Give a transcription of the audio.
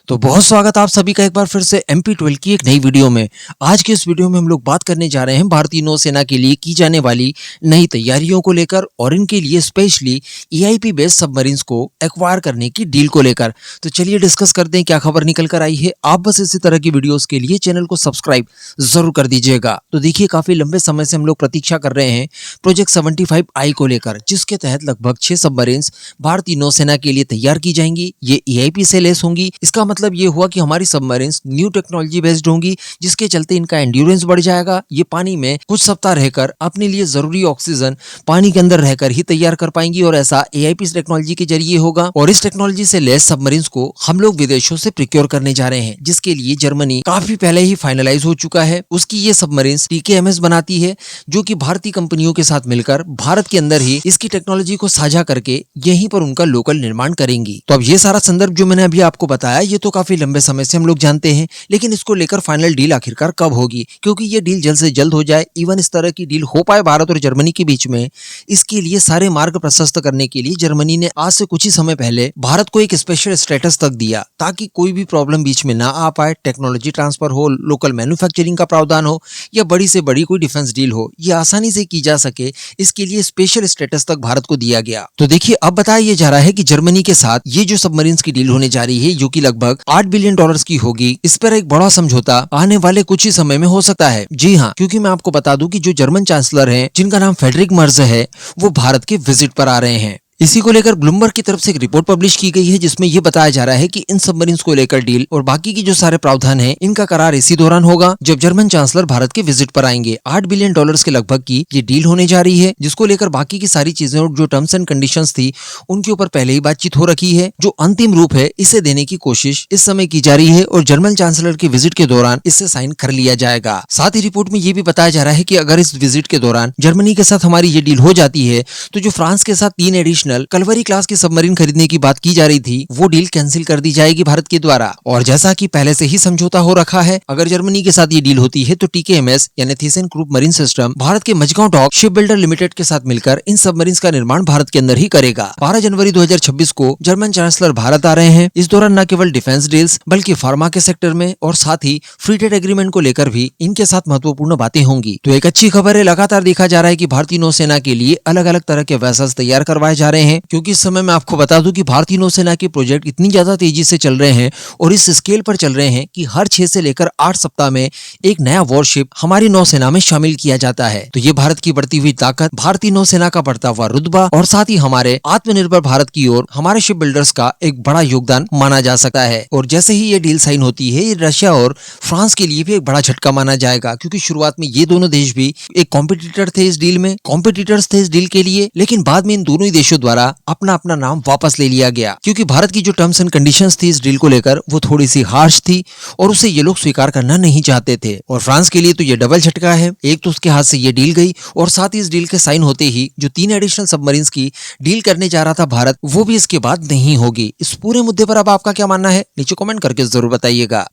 तो बहुत स्वागत आप सभी का एक बार फिर से MP12 की एक नई वीडियो में। आज के इस वीडियो में हम लोग बात करने जा रहे हैं भारतीय नौसेना के लिए की जाने वाली नई तैयारियों को लेकर और इनके लिए स्पेशली EIP बेस्ड सबमरीन्स को एक्वायर करने की डील को लेकर। तो चलिए डिस्कस करते हैं क्या खबर निकल कर आई है। आप बस इसी तरह की वीडियोस के लिए चैनल को सब्सक्राइब जरूर कर दीजिएगा। तो देखिए, काफी लंबे समय से हम लोग प्रतीक्षा कर रहे हैं प्रोजेक्ट 75I को लेकर, जिसके तहत लगभग 6 सबमरीन्स भारतीय नौसेना के लिए तैयार की जाएंगी। ये EIP से लेस होंगी। इसका मतलब ये हुआ कि हमारी सबमरीन्स न्यू टेक्नोलॉजी बेस्ड होंगी, जिसके चलते इनका एंड्योरेंस बढ़ जाएगा। ये पानी में कुछ सप्ताह रहकर अपने लिए जरूरी ऑक्सीजन पानी के अंदर रहकर ही तैयार कर पाएंगी, और ऐसा EIP टेक्नोलॉजी के जरिए होगा। और इस टेक्नोलॉजी से लेस सबमरीन्स को हम लोग विदेशों से प्रिक्योर करने जा रहे हैं, जिसके लिए जर्मनी काफी पहले ही फाइनलाइज हो चुका है। उसकी ये सबमरीन्स TKMS बनाती है, जो कि भारतीय कंपनियों के साथ मिलकर भारत के अंदर ही इसकी टेक्नोलॉजी को साझा करके यहीं पर उनका लोकल निर्माण करेंगी। तो अब ये सारा संदर्भ जो मैंने अभी आपको बताया, ये तो काफी लंबे समय से हम लोग जानते हैं, लेकिन इसको लेकर फाइनल डील आखिरकार कब होगी, क्योंकि ये डील जल्द से जल्द हो जाए, इवन इस तरह की डील हो पाए भारत और जर्मनी के बीच में, इसके लिए सारे मार्ग प्रशस्त करने के लिए जर्मनी ने आज से कुछ ही समय पहले भारत को एक स्पेशल स्टेटस तक दिया, ताकि कोई भी प्रॉब्लम बीच में ना आ पाए। टेक्नोलॉजी ट्रांसफर हो, लोकल मैन्युफैक्चरिंग का प्रावधान हो, या बड़ी से बड़ी कोई डिफेंस डील हो, ये आसानी से की जा सके, इसके लिए स्पेशल स्टेटस तक भारत को दिया गया। तो देखिए, अब बताया जा रहा है कि जर्मनी के साथ ये जो सबमरीन्स की डील होने जा रही है, जो कि लगभग $8 बिलियन की होगी, इस पर एक बड़ा समझौता आने वाले कुछ ही समय में हो सकता है। जी हाँ, क्योंकि मैं आपको बता दूं कि जो जर्मन चांसलर हैं, जिनका नाम फ्रेडरिक मर्ज है, वो भारत के विजिट पर आ रहे हैं। इसी को लेकर ब्लूमबर्ग की तरफ से एक रिपोर्ट पब्लिश की गई है, जिसमें यह बताया जा रहा है कि इन सबमरीन्स को लेकर डील और बाकी की जो सारे प्रावधान हैं, इनका करार इसी दौरान होगा जब जर्मन चांसलर भारत के विजिट पर आएंगे। $8 बिलियन के लगभग की ये डील होने जा रही है, जिसको लेकर बाकी की सारी चीजें और जो टर्म्स एंड कंडीशंस थी, उनके ऊपर पहले ही बातचीत हो रखी है। जो अंतिम रूप है, इसे देने की कोशिश इस समय की जा रही है और जर्मन चांसलर के विजिट के दौरान इससे साइन कर लिया जाएगा। साथ ही रिपोर्ट में यह भी बताया जा रहा है कि अगर इस विजिट के दौरान जर्मनी के साथ हमारी ये डील हो जाती है, तो जो फ्रांस के साथ 3 एडिशनल कलवरी क्लास की सबमरीन खरीदने की बात की जा रही थी, वो डील कैंसिल कर दी जाएगी भारत के द्वारा। और जैसा कि पहले से ही समझौता हो रखा है, अगर जर्मनी के साथ ये डील होती है, तो TKMS यानी थीसेनक्रूप मरीन सिस्टम भारत के Mazagon dock shipbuilder limited के साथ मिलकर इन सबमरीन्स का निर्माण भारत के अंदर ही करेगा। 12 जनवरी 2026 को जर्मन चांसलर भारत आ रहे हैं। इस दौरान न केवल डिफेंस डील्स, बल्कि फार्मा के सेक्टर में और साथ ही फ्री ट्रेड एग्रीमेंट को लेकर भी इनके साथ महत्वपूर्ण बातें होंगी। तो एक अच्छी खबर है, लगातार देखा जा रहा है कि भारतीय नौसेना के लिए अलग अलग तरह के वेसल्स तैयार करवाए जा रहे हैं, क्योंकि इस समय मैं आपको बता दूं कि भारतीय नौसेना के प्रोजेक्ट इतनी ज्यादा तेजी से चल रहे हैं और इस स्केल पर चल रहे हैं कि हर 6 से लेकर 8 सप्ताह में एक नया वॉरशिप हमारी नौसेना में शामिल किया जाता है। तो ये भारत की बढ़ती हुई ताकत, भारतीय नौसेना का बढ़ता हुआ रुतबा और साथ ही हमारे आत्मनिर्भर भारत की ओर हमारे शिप बिल्डर्स का एक बड़ा योगदान माना जा सकता है। और जैसे ही ये डील साइन होती है, ये रशिया और फ्रांस के लिए भी एक बड़ा झटका माना जाएगा, क्योंकि शुरुआत में ये दोनों देश भी एक कॉम्पिटिटर थे इस डील में, कॉम्पिटिटर्स थे इस डील के लिए, लेकिन बाद में इन दोनों ही देशों द्वारा अपना अपना नाम वापस ले लिया गया, क्योंकि भारत की जो टर्म्स एंड कंडीशंस थी इस डील को लेकर, वो थोड़ी सी हार्श थी और उसे ये लोग स्वीकार करना नहीं चाहते थे। और फ्रांस के लिए तो ये डबल झटका है, एक तो उसके हाथ से ये डील गई, और साथ ही इस डील के साइन होते ही जो 3 एडिशनल सबमरीन्स की डील करने जा रहा था भारत, वो भी इसके बाद नहीं होगी। इस पूरे मुद्दे पर अब आपका क्या मानना है, नीचे कमेंट करके जरूर बताइएगा।